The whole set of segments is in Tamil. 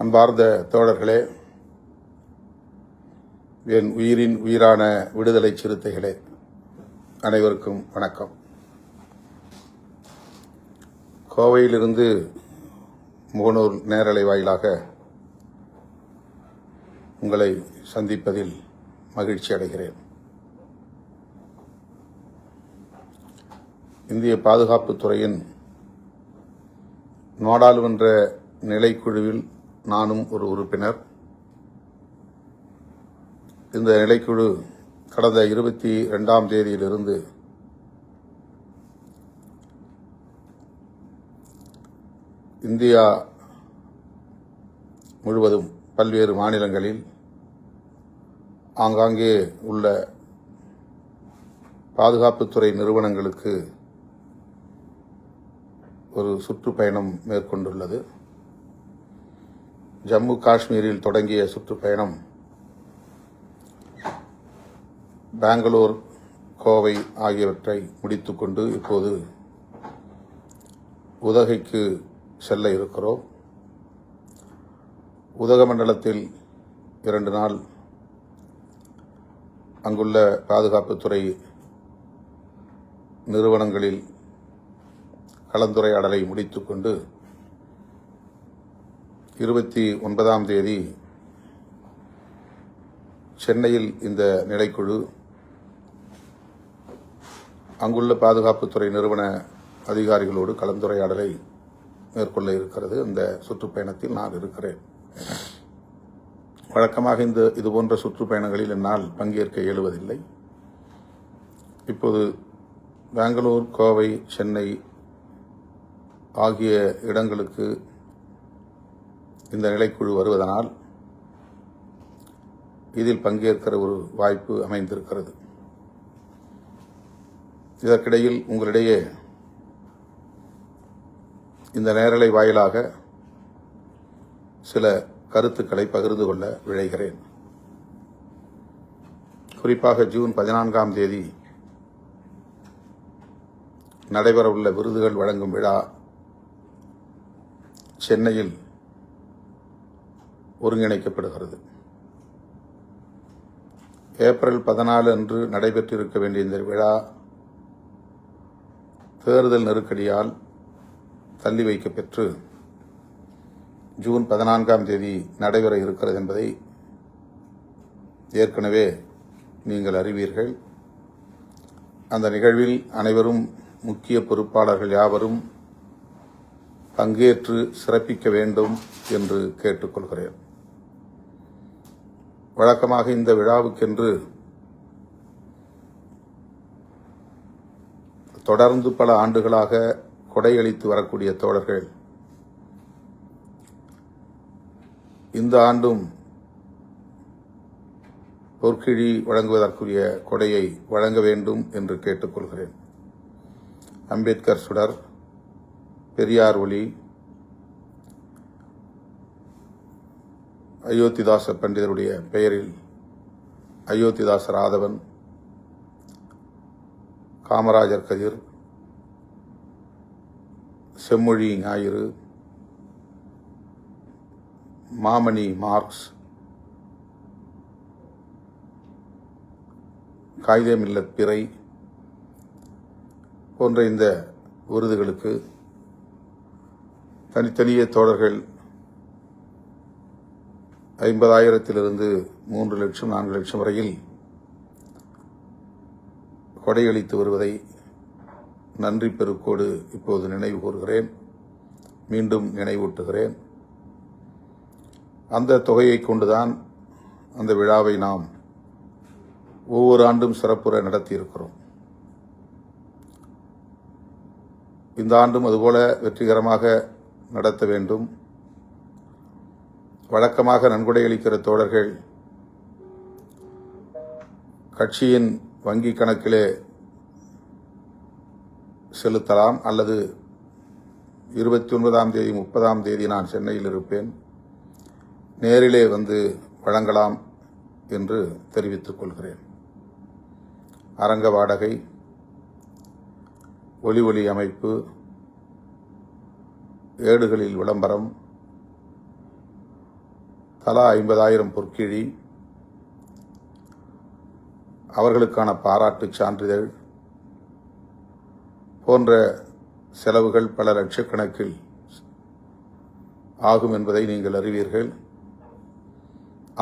அன்பார்ந்த தோழர்களே, என் உயிரின் உயிரான விடுதலை சிறுத்தைகளே, அனைவருக்கும் வணக்கம். கோவையிலிருந்து முகநூல் நேரலை வாயிலாக உங்களை சந்திப்பதில் மகிழ்ச்சி அடைகிறேன். இந்திய பாதுகாப்புத் துறையின் நாடாளுமன்ற நிலைக்குழுவில் நானும் ஒரு உறுப்பினர். இந்த நிலைக்குழு கடந்த 22ஆம் தேதியிலிருந்து இந்தியா முழுவதும் பல்வேறு மாநிலங்களில் ஆங்காங்கே உள்ள பாதுகாப்புத்துறை நிறுவனங்களுக்கு ஒரு சுற்றுப்பயணம் மேற்கொண்டுள்ளது. ஜம்மு காஷ்மீரில் தொடங்கிய சுற்றுப்பயணம் பெங்களூர், கோவை ஆகியவற்றை முடித்துக்கொண்டு இப்போது உதகைக்கு செல்ல இருக்கிறோம். உதகமண்டலத்தில் 2 நாள் அங்குள்ள பாதுகாப்புத்துறை நிறுவனங்களில் கலந்துரையாடலை முடித்துக்கொண்டு 29ஆம் தேதி சென்னையில் இந்த நிலைக்குழு அங்குள்ள பாதுகாப்புத்துறை நிறுவன அதிகாரிகளோடு கலந்துரையாடலை மேற்கொள்ள இருக்கிறது. இந்த சுற்றுப்பயணத்தில் நான் இருக்கிறேன். வழக்கமாக இதுபோன்ற சுற்றுப்பயணங்களில் என்னால் பங்கேற்க இயலுவதில்லை. இப்போது பெங்களூர், கோவை, சென்னை ஆகிய இடங்களுக்கு இந்த நிலைக்குழு வருவதனால் இதில் பங்கேற்கிற ஒரு வாய்ப்பு அமைந்திருக்கிறது. இதற்கிடையில் உங்களிடையே இந்த நேரலை வாயிலாக சில கருத்துக்களை பகிர்ந்து கொள்ள விழைகிறேன். குறிப்பாக ஜூன் 14ஆம் தேதி நடைபெறவுள்ள விருதுகள் வழங்கும் விழா சென்னையில் ஒருங்கிணைக்கப்படுகிறது. ஏப்ரல் 14 அன்று நடைபெற்றிருக்க வேண்டிய இந்த விழா தேர்தல் நெருக்கடியால் தள்ளி வைக்கப்பெற்று ஜூன் 14ஆம் தேதி நடைபெற இருக்கிறது என்பதை ஏற்கனவே நீங்கள் அறிவீர்கள். அந்த நிகழ்வில் அனைவரும் முக்கிய பொறுப்பாளர்கள் யாவரும் பங்கேற்று சிறப்பிக்க வேண்டும் என்று கேட்டுக்கொள்கிறேன். வழக்கமாக இந்த விழாவுக்கென்று தொடர்ந்து பல ஆண்டுகளாக கொடையளித்து வரக்கூடிய தோழர்கள் இந்த ஆண்டும் பொற்கிழி வழங்குவதற்குரிய கொடையை வழங்க வேண்டும் என்று கேட்டுக்கொள்கிறேன். அம்பேத்கர் சுடர், பெரியார் ஒளி, அயோத்திதாச பண்டிதருடைய பெயரில் அயோத்திதாச ராதவன், காமராஜர் கதிர், செம்மொழி ஞாயிறு, மாமணி மார்க்ஸ், காயிதே மில்லத் பிறை போன்ற இந்த விருதுகளுக்கு தனித்தனியே தோழர்கள் 50,000 3 லட்சம் 4 லட்சம் வரையில் கொடையளித்து வருவதை நன்றி பெருக்கோடு இப்போது நினைவு கூறுகிறேன், மீண்டும் நினைவூட்டுகிறேன். அந்த தொகையை கொண்டுதான் அந்த விழாவை நாம் ஒவ்வொரு ஆண்டும் சிறப்புற நடத்தியிருக்கிறோம். இந்த ஆண்டும் அதுபோல வெற்றிகரமாக நடத்த வேண்டும். வழக்கமாக நன்கொடை அளிக்கிற தோழர்கள் கட்சியின் வங்கி கணக்கிலே செலுத்தலாம், அல்லது 29ஆம் தேதி 30ஆம் தேதி நான் சென்னையில் இருப்பேன், நேரிலே வந்து வழங்கலாம் என்று தெரிவித்துக் கொள்கிறேன். அரங்க வாடகை, ஒலி அமைப்பு, ஏடுகளில் விளம்பரம், தலா 50,000 பொற்கிழி, அவர்களுக்கான பாராட்டுச் சான்றிதழ் போன்ற செலவுகள் பல லட்சக்கணக்கில் ஆகும் என்பதை நீங்கள் அறிவீர்கள்.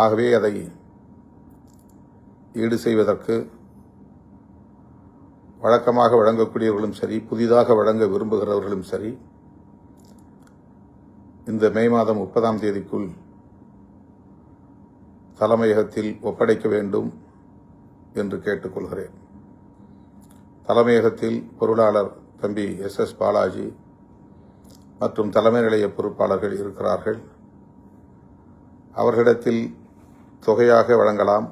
ஆகவே அதை ஈடு செய்வதற்கு வழக்கமாக வழங்கக்கூடியவர்களும் சரி, புதிதாக வழங்க விரும்புகிறவர்களும் சரி, இந்த மே மாதம் 30ஆம் தேதிக்குள் தலைமையகத்தில் ஒப்படைக்க வேண்டும் என்று கேட்டுக்கொள்கிறேன். தலைமையகத்தில் பொருளாளர் தம்பி SS பாலாஜி மற்றும் தலைமை நிலைய பொறுப்பாளர்கள் இருக்கிறார்கள். அவர்களிடத்தில் தொகையாக வழங்கலாம்,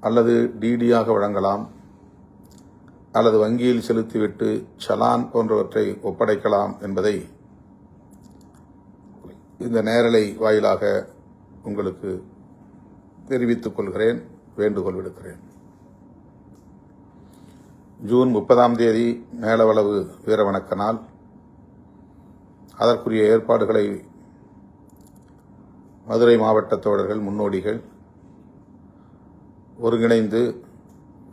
அல்லது டிடியாக வழங்கலாம், அல்லது வங்கியில் செலுத்திவிட்டு சலான் போன்றவற்றை ஒப்படைக்கலாம் என்பதை இந்த நேரலை வாயிலாக உங்களுக்கு தெரிவித்துக் கொள்கிறேன், வேண்டுகோள் விடுக்கிறேன். ஜூன் 30ஆம் தேதி மேலவளவு வீரவணக்க நாள். அதற்குரிய ஏற்பாடுகளை மதுரை மாவட்ட தோழர்கள், முன்னோடிகள் ஒருங்கிணைந்து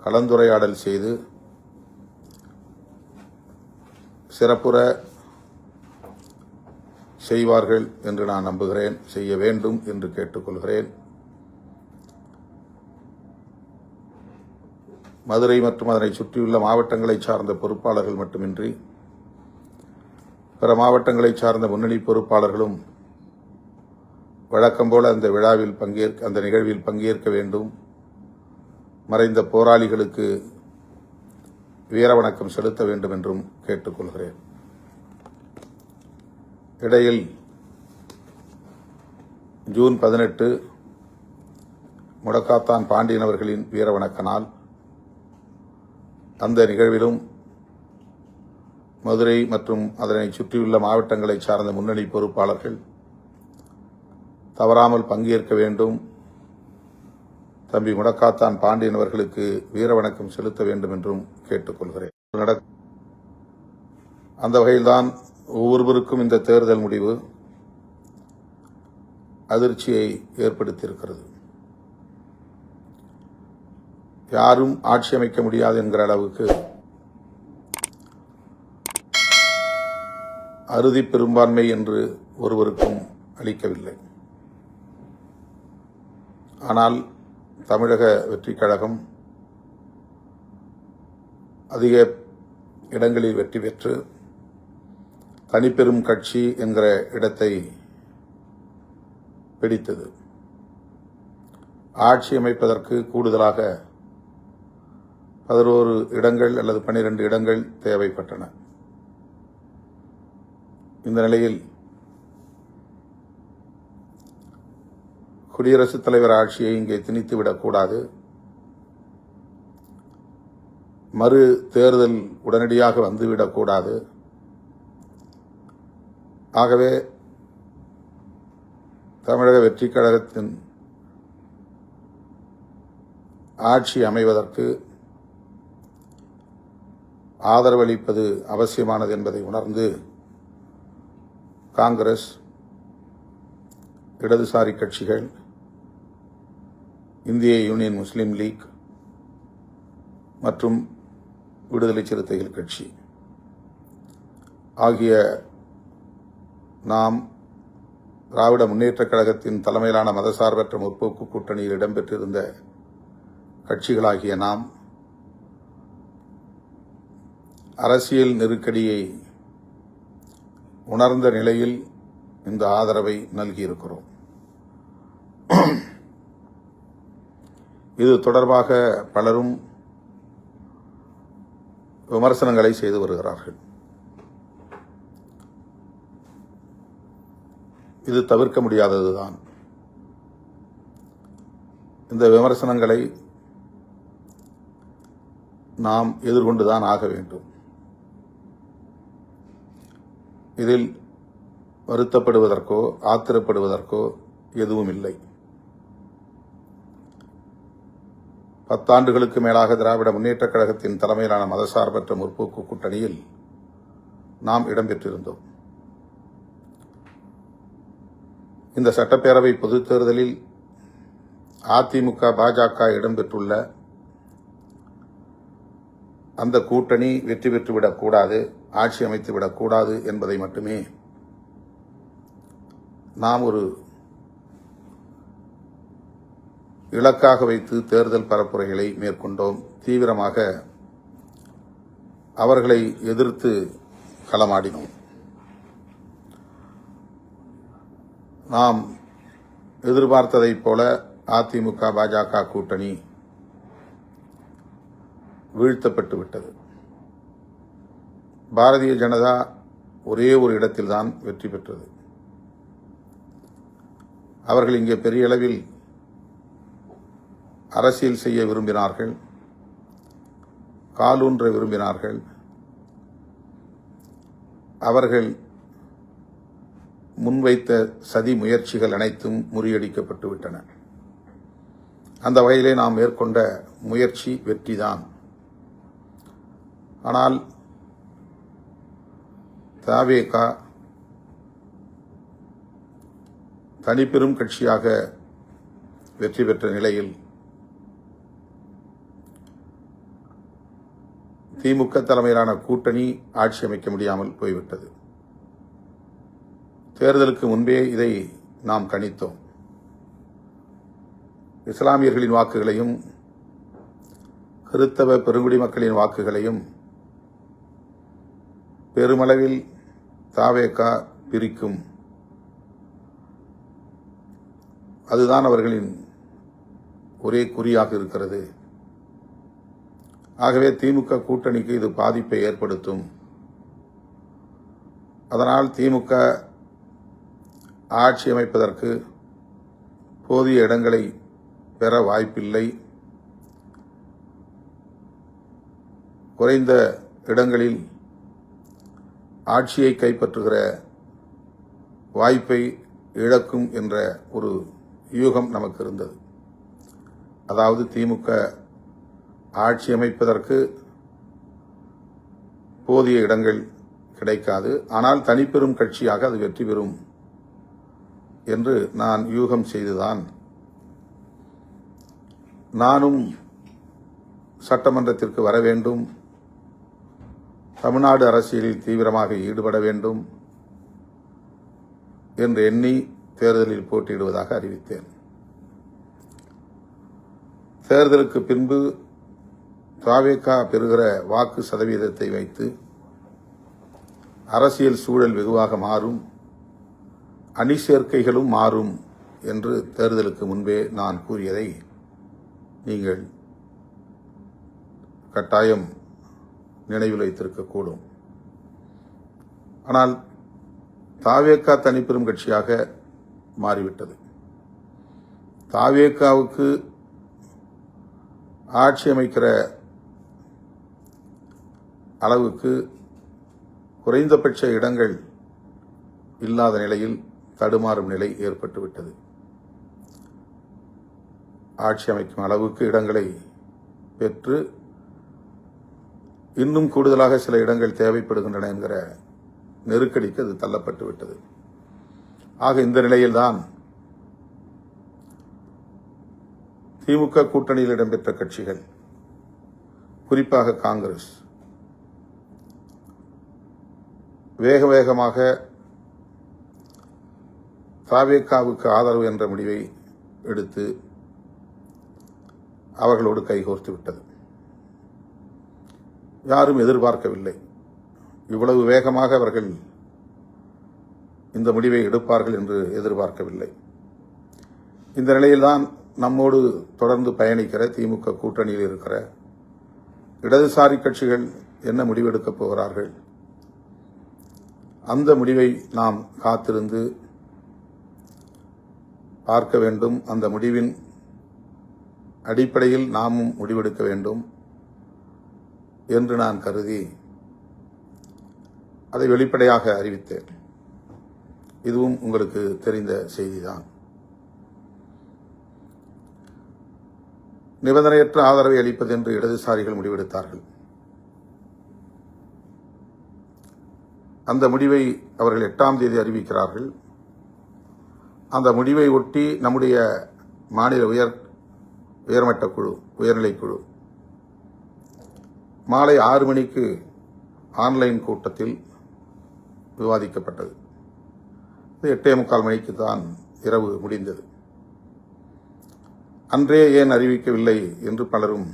கலந்துரையாடல் செய்து சிறப்புற செய்வார்கள் என்று நான் நம்புகிறேன், செய்ய வேண்டும் என்று கேட்டுக்கொள்கிறேன். மதுரை மற்றும் அதனை சுற்றியுள்ள மாவட்டங்களை சார்ந்த பொறுப்பாளர்கள் மட்டுமின்றி பிற மாவட்டங்களை சார்ந்த முன்னணி பொறுப்பாளர்களும் வழக்கம் போல அந்த நிகழ்வில் பங்கேற்க வேண்டும். மறைந்த போராளிகளுக்கு வீரவணக்கம் செலுத்த வேண்டும் என்றும் கேட்டுக்கொள்கிறேன். இடையில் ஜூன் 18 முடக்காத்தான் பாண்டியன் அவர்களின் வீரவணக்க நாள். அந்த நிகழ்விலும் மதுரை மற்றும் அதனை சுற்றியுள்ள மாவட்டங்களை சார்ந்த முன்னணி பொறுப்பாளர்கள் தவறாமல் பங்கேற்க வேண்டும். தம்பி முடக்காத்தான் பாண்டியன் அவர்களுக்கு வீரவணக்கம் செலுத்த வேண்டும் என்றும் கேட்டுக்கொள்கிறேன். அந்த வகையில்தான் ஒவ்வொருவருக்கும் இந்த தேர்தல் முடிவு அதிர்ச்சியை ஏற்படுத்தியிருக்கிறது. யாரும் ஆட்சி அமைக்க முடியாது என்கிற அளவுக்கு அறுதி பெரும்பான்மை என்று ஒருவருக்கும் அளிக்கவில்லை. ஆனால் தமிழக வெற்றிக் கழகம் அதிக இடங்களில் வெற்றி பெற்று தனிப்பெரும் கட்சி என்கிற இடத்தை பிடித்தது. ஆட்சி அமைப்பதற்கு கூடுதலாக 11 இடங்கள் அல்லது 12 இடங்கள் தேவைப்பட்டன. இந்த நிலையில் குடியரசுத் தலைவர் ஆட்சியை இங்கே திணித்துவிடக்கூடாது, மறு தேர்தல் உடனடியாக வந்துவிடக்கூடாது. ஆகவே தமிழக வெற்றிக் கழகத்தின் ஆட்சி அமைவதற்கு ஆதரவளிப்பது அவசியமானது என்பதை உணர்ந்து காங்கிரஸ், இடதுசாரி கட்சிகள், இந்திய யூனியன் முஸ்லீம் லீக் மற்றும் விடுதலை சிறுத்தைகள் கட்சி ஆகிய நாம் திராவிட முன்னேற்றக் கழகத்தின் தலைமையிலான மதசார்பற்ற முற்போக்கு கூட்டணியில் இடம்பெற்றிருந்த கட்சிகளாகிய நாம் அரசியல் நெருக்கடியை உணர்ந்த நிலையில் இந்த ஆதரவை நல்கியிருக்கிறோம். இது தொடர்பாக பலரும் விமர்சனங்களை செய்து வருகிறார்கள். இது தவிர்க்க முடியாததுதான். இந்த விமர்சனங்களை நாம் எதிர்கொண்டுதான் ஆக வேண்டும். இதில் வருத்தப்படுவதற்கோ ஆத்திரப்படுவதற்கோ எதுவும் இல்லை. 10 ஆண்டுகளுக்கு மேலாக திராவிட முன்னேற்றக் கழகத்தின் தலைமையிலான மதசார்பற்ற முற்போக்கு கூட்டணியில் நாம் இடம்பெற்றிருந்தோம். இந்த சட்டப்பேரவை பொதுத் தேர்தலில் அதிமுக பாஜக இடம்பெற்றுள்ள அந்த கூட்டணி வெற்றி பெற்றுவிடக்கூடாது, ஆட்சி அமைத்துவிடக்கூடாது என்பதை மட்டுமே நாம் ஒரு இலக்காக வைத்து தேர்தல் பரப்புரைகளை மேற்கொண்டோம். தீவிரமாக அவர்களை எதிர்த்து களமாடினோம். நாம் எதிர்பார்த்ததைப் போல அதிமுக பாஜக கூட்டணி வீழ்த்தப்பட்டு விட்டது. பாரதிய ஜனதா ஒரே ஒரு இடத்தில்தான் வெற்றி பெற்றது. அவர்கள் இங்கே பெரிய அளவில் அரசியல் செய்ய விரும்பினார்கள், காலூன்ற விரும்பினார்கள். அவர்கள் முன்வைத்த சதி முயற்சிகள் அனைத்தும் முறியடிக்கப்பட்டு விட்டன. அந்த வகையிலே நாம் மேற்கொண்ட முயற்சி வெற்றிதான். ஆனால் தவேக தனிப்பெரும் கட்சியாக வெற்றி பெற்ற நிலையில் திமுக தலைமையிலான கூட்டணி ஆட்சி அமைக்க முடியாமல் போய்விட்டது. தேர்தலுக்கு முன்பே இதை நாம் கணித்தோம். இஸ்லாமியர்களின் வாக்குகளையும் கிறித்தவ பெருங்குடி மக்களின் வாக்குகளையும் பெருமளவில் தவேக பிரிக்கும். அதுதான் அவர்களின் ஒரே குறியாக இருக்கிறது. ஆகவே திமுக கூட்டணிக்கு இது பாதிப்பை ஏற்படுத்தும். அதனால் திமுக ஆட்சி அமைப்பதற்கு போதிய இடங்களை பெற வாய்ப்பில்லை. குறைந்த இடங்களில் ஆட்சியை கைப்பற்றுகிற வாய்ப்பை இழக்கும் என்ற ஒரு யூகம் நமக்கு இருந்தது. அதாவது திமுக ஆட்சி அமைப்பதற்கு போதிய இடங்கள் கிடைக்காது, ஆனால் தனிப்பெரும் கட்சியாக அது வெற்றி பெறும் என்று நான் யூகம் செய்துதான் நானும் சட்டமன்றத்திற்கு வர வேண்டும், தமிழ்நாடு அரசியலில் தீவிரமாக ஈடுபட வேண்டும் என்று எண்ணி தேர்தலில் போட்டியிடுவதாக அறிவித்தேன். தேர்தலுக்கு பின்பு தவேக பெறுகிற வாக்கு சதவீதத்தை வைத்து அரசியல் சூழல் வெகுவாக மாறும், அணி சேர்க்கைகளும் மாறும் என்று தேர்தலுக்கு முன்பே நான் கூறியதை நீங்கள் கட்டாயம் நினைவில் வைத்திருக்கக்கூடும். ஆனால் தவேக தனிப்பெரும் கட்சியாக மாறிவிட்டது. தவேகவுக்கு ஆட்சி அமைக்கிற அளவுக்கு குறைந்தபட்ச இடங்கள் இல்லாத நிலையில் தடுமாறும் நிலை ஏற்பட்டுவிட்டது. ஆட்சி அமைக்கும் அளவுக்கு இடங்களை பெற்று இன்னும் கூடுதலாக சில இடங்கள் தேவைப்படுகின்றன என்கிற நெருக்கடிக்கு அது தள்ளப்பட்டு விட்டது. ஆக இந்த நிலையில்தான் திமுக கூட்டணியில் இடம்பெற்ற கட்சிகள், குறிப்பாக காங்கிரஸ், வேக வேகமாக தவேகவுக்கு ஆதரவு என்ற முடிவை எடுத்து அவர்களோடு கைகோர்த்து விட்டது. யாரும் எதிர்பார்க்கவில்லை, இவ்வளவு வேகமாக அவர்கள் இந்த முடிவை எடுப்பார்கள் என்று எதிர்பார்க்கவில்லை. இந்த நிலையில்தான் நம்மோடு தொடர்ந்து பயணிக்கிற திமுக கூட்டணியில் இருக்கிற இடதுசாரி கட்சிகள் என்ன முடிவெடுக்கப் போகிறார்கள், அந்த முடிவை நாம் காத்திருந்து பார்க்க வேண்டும். அந்த முடிவின் அடிப்படையில் நாமும் முடிவெடுக்க வேண்டும் என்று நான் கருதி அதை வெளிப்படையாக அறிவித்தேன். இதுவும் உங்களுக்கு தெரிந்த செய்திதான். நிபந்தனையற்ற ஆதரவை அளிப்பது என்று இடதுசாரிகள் முடிவெடுத்தார்கள். அந்த முடிவை அவர்கள் 8ஆம் தேதி அறிவிக்கிறார்கள். அந்த முடிவை ஒட்டி நம்முடைய மாநில உயர்மட்ட குழு, உயர்நிலைக் குழு மாலை 6 மணிக்கு ஆன்லைன் கூட்டத்தில் விவாதிக்கப்பட்டது. 8:45 மணிக்கு தான் இரவு முடிந்தது. அன்றே ஏன் அறிவிக்கவில்லை என்று பலரும்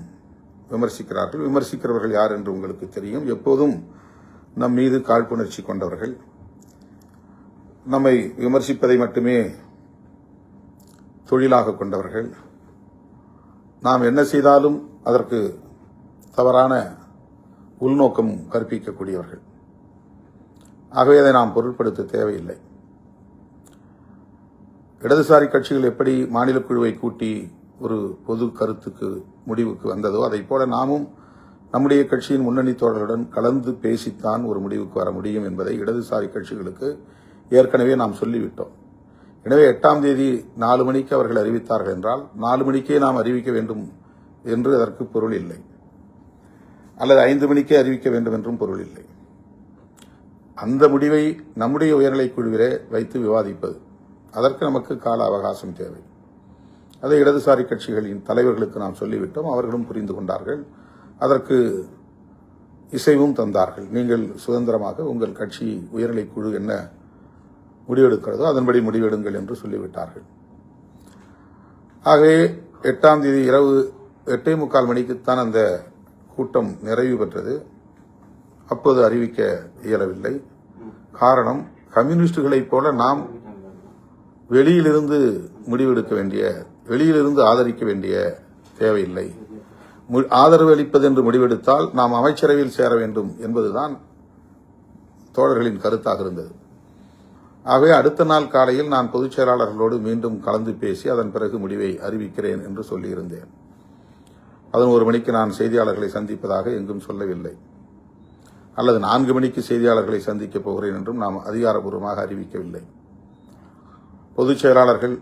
விமர்சிக்கிறார்கள். விமர்சிக்கிறவர்கள் யார் என்று உங்களுக்கு தெரியும். எப்போதும் நம் மீது காழ்ப்புணர்ச்சி கொண்டவர்கள், நம்மை விமர்சிப்பதை மட்டுமே தொழிலாக கொண்டவர்கள், நாம் என்ன செய்தாலும் அதற்கு தவறான உள்நோக்கம் கற்பிக்கக்கூடியவர்கள். ஆகவே அதை நாம் பொருட்படுத்த தேவையில்லை. இடதுசாரி கட்சிகள் எப்படி மாநில குழுவை கூட்டி ஒரு பொது கருத்துக்கு முடிவுக்கு வந்ததோ அதை போல நாமும் நம்முடைய கட்சியின் முன்னணி தோழர்களுடன் கலந்து பேசித்தான் ஒரு முடிவுக்கு வர முடியும் என்பதை இடதுசாரி கட்சிகளுக்கு ஏற்கனவே நாம் சொல்லிவிட்டோம். எனவே 8ஆம் தேதி 4 மணிக்கு அவர்கள் அறிவித்தார்கள் என்றால் 4 மணிக்கே நாம் அறிவிக்க வேண்டும் என்று அதற்கு பொருள் இல்லை, அல்லது 5 மணிக்கே அறிவிக்க வேண்டும் என்றும் பொருள் இல்லை. அந்த முடிவை நம்முடைய உயர்நிலைக் குழுவிலே வைத்து விவாதிப்பது, அதற்கு நமக்கு கால அவகாசம் தேவை. அதை இடதுசாரி கட்சிகளின் தலைவர்களுக்கு நாம் சொல்லிவிட்டோம். அவர்களும் புரிந்து கொண்டார்கள், அதற்கு இசைவும் தந்தார்கள். நீங்கள் சுதந்திரமாக உங்கள் கட்சி உயர்நிலைக் குழு என்ன முடிவெடுக்கிறதோ அதன்படி முடிவெடுங்கள் என்று சொல்லிவிட்டார்கள். ஆகவே 8ஆம் தேதி இரவு 8:45 மணிக்குத்தான் அந்த கூட்டம் நிறைவு பெற்றது. அப்போது அறிவிக்க இயலவில்லை. காரணம், கம்யூனிஸ்டுகளைப் போல நாம் வெளியிலிருந்து முடிவெடுக்க வேண்டிய, வெளியிலிருந்து ஆதரிக்க வேண்டிய தேவையில்லை. ஆதரவு அளிப்பது என்று முடிவெடுத்தால் நாம் அமைச்சரவையில் சேர வேண்டும் என்பதுதான் தோழர்களின் கருத்தாக இருந்தது. ஆகவே அடுத்த நாள் காலையில் நான் பொதுச் செயலாளர்களோடு மீண்டும் கலந்து பேசி அதன் பிறகு முடிவை அறிவிக்கிறேன் என்று சொல்லியிருந்தேன். 11 மணிக்கு நான் செய்தியாளர்களை சந்திப்பதாக எங்கும் சொல்லவில்லை, அல்லது 4 மணிக்கு செய்தியாளர்களை சந்திக்கப் போகிறேன் என்றும் நாம் அதிகாரப்பூர்வமாக அறிவிக்கவில்லை. பொதுச் செயலாளர்கள்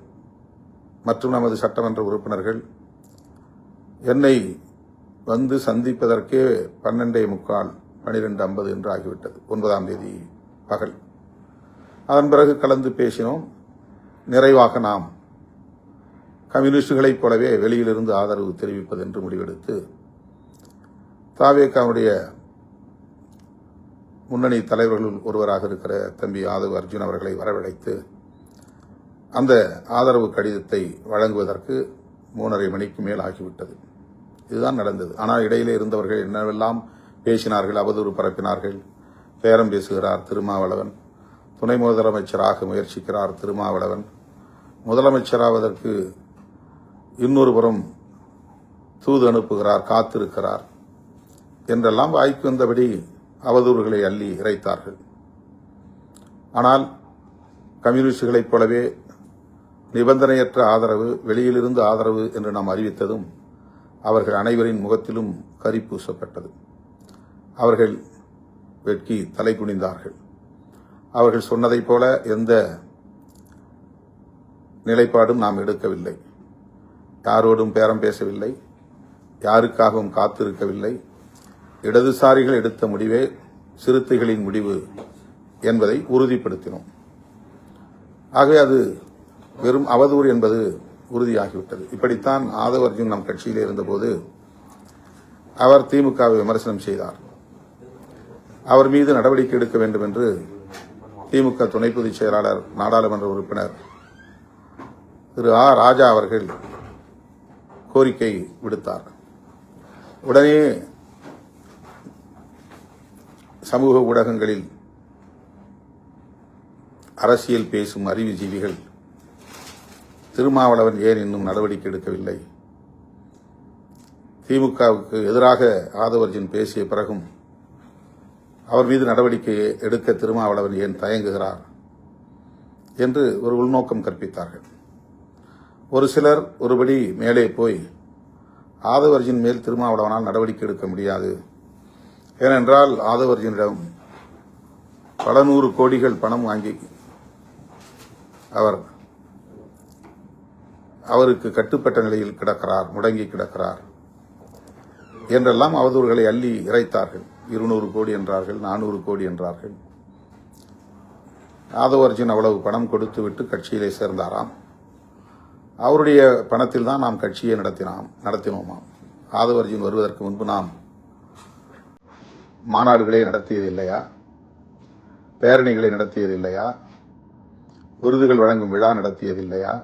மற்றும் நமது சட்டமன்ற உறுப்பினர்கள் என்னை வந்து சந்திப்பதற்கே 12:45, 12:50 என்று ஆகிவிட்டது. 9ஆம் தேதி பகல். அதன் பிறகு கலந்து பேசினோம். நிறைவாக நாம் கம்யூனிஸ்டுகளைப் போலவே வெளியிலிருந்து ஆதரவு தெரிவிப்பது என்று முடிவெடுத்து தாவேகாவுடைய முன்னணி தலைவர்களுள் ஒருவராக இருக்கிற தம்பி ஆதவ் அர்ஜுன் அவர்களை வரவழைத்து அந்த ஆதரவு கடிதத்தை வழங்குவதற்கு 3:30 மணிக்கு மேல் ஆகிவிட்டது. இதுதான் நடந்தது. ஆனால் இடையிலே இருந்தவர்கள் என்னவெல்லாம் பேசினார்கள், அவதூறு பரப்பினார்கள். பேரம் பேசுகிறார் திருமாவளவன், துணை முதலமைச்சராக முயற்சிக்கிறார் திருமாவளவன், முதலமைச்சராவதற்கு இன்னொரு புறம் தூது அனுப்புகிறார், காத்திருக்கிறார் என்றெல்லாம் வாய்க்கு வந்தபடி அவதூறுகளை அள்ளி இறைத்தார்கள். ஆனால் கம்யூனிஸ்டுகளைப் போலவே நிபந்தனையற்ற ஆதரவு, வெளியிலிருந்து ஆதரவு என்று நாம் அறிவித்ததும் அவர்கள் அனைவரின் முகத்திலும் கரி பூசப்பட்டது. அவர்கள் வெட்கி தலை குனிந்தார்கள். அவர்கள் சொன்னதைப் போல எந்த நிலைப்பாடும் நாம் எடுக்கவில்லை. யாரோடும் பேரம் பேசவில்லை, யாருக்காகவும் காத்திருக்கவில்லை. இடதுசாரிகள் எடுத்த முடிவே சிறுத்தைகளின் முடிவு என்பதை உறுதிப்படுத்தினோம். ஆகவே அது வெறும் அவதூறு என்பது உறுதியாகிவிட்டது. இப்படித்தான் ஆதவ் அர்ஜுன் நம் கட்சியிலே இருந்தபோது அவர் திமுகவை விமர்சனம் செய்தார். அவர் மீது நடவடிக்கை எடுக்க வேண்டும் என்று திமுக துணை பொதுச் செயலாளர், நாடாளுமன்ற உறுப்பினர் திரு ஆ. ராஜா அவர்கள் கோரிக்கை விடுத்தார். உடனே சமூக ஊடகங்களில் அரசியல் பேசும் அறிவுஜீவிகள் திருமாவளவன் ஏன் இன்னும் நடவடிக்கை எடுக்கவில்லை, திமுகவுக்கு எதிராக ஆதவ் அர்ஜுன் பேசிய பிறகும் அவர் மீது நடவடிக்கை எடுக்க திருமாவளவன் ஏன் தயங்குகிறார் என்று ஒரு உள்நோக்கம் கற்பித்தார்கள். ஒரு சிலர் ஒருபடி மேலே போய் ஆதவ் அர்ஜுன் மேல் திருமாவளவனால் நடவடிக்கை எடுக்க முடியாது, ஏனென்றால் ஆதவ் அர்ஜுனிடம் பல 100 கோடிகள் பணம் வாங்கி அவருக்கு கட்டுப்பட்ட நிலையில் கிடக்கிறார், முடங்கி கிடக்கிறார் என்றெல்லாம் அவதூறுகளை அள்ளி இறைத்தார்கள். 200 கோடி என்றார்கள், 400 கோடி என்றார்கள். ஆதவ அர்ஜுன் அவ்வளவு பணம் கொடுத்து விட்டு கட்சியிலே சேர்ந்தாராம். அவருடைய பணத்தில் தான் நாம் கட்சியை நடத்தினோமாம். ஆதவ அர்ஜுன் வருவதற்கு முன்பு நாம் மாநாடுகளை நடத்தியது இல்லையா, பேரணிகளை நடத்தியது இல்லையா, விருதுகள் வழங்கும் விழா நடத்தியது இல்லையா,